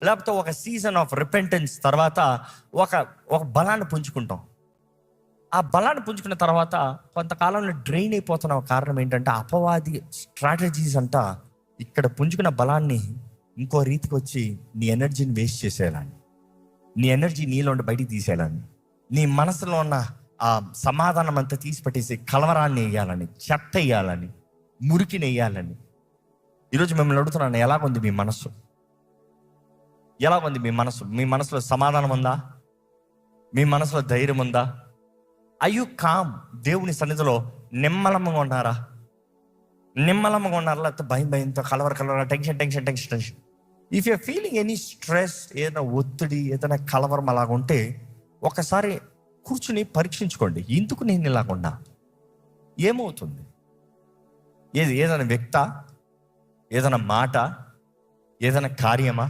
లేకపోతే ఒక season of repentance తర్వాత ఒక ఒక బలాన్ని పుంజుకుంటాం. ఆ బలాన్ని పుంజుకున్న తర్వాత కొంతకాలంలో డ్రైన్ అయిపోతున్న కారణం ఏంటంటే అపవాది స్ట్రాటజీస్ అంట ఇక్కడ పుంజుకున్న బలాన్ని ఇంకో రీతికి వచ్చి నీ ఎనర్జీని వేస్ట్ చేసేయాలని, నీ ఎనర్జీ నీలో ఉండి బయటికి తీసేయాలని, నీ మనసులో ఉన్న ఆ సమాధానం అంతా తీసి పెట్టేసి కలవరాన్ని వేయాలని, చెత్త వేయాలని, మురికిని వేయాలని. ఈరోజు మిమ్మల్ని అడుగుతున్నాను, ఎలాగుంది మీ మనసు? ఎలాగుంది మీ మనసు? మీ మనసులో సమాధానం ఉందా? మీ మనసులో ధైర్యం ఉందా? అయ్యు కామ్ దేవుని సన్నిధిలో నిమ్మలంగా ఉన్నారా? నిమ్మలంగా ఉన్నారా? లేకపోతే భయంతో కలవర tension. If you feeling any stress, ఏదైనా ఒత్తిడి, ఏదైనా కలవరం అలాగ ఉంటే ఒకసారి కూర్చుని పరీక్షించుకోండి. ఎందుకు నేను ఇలాగున్నా? ఏమవుతుంది? ఏదైనా వ్యక్త, ఏదైనా మాట, ఏదైనా కార్యమా?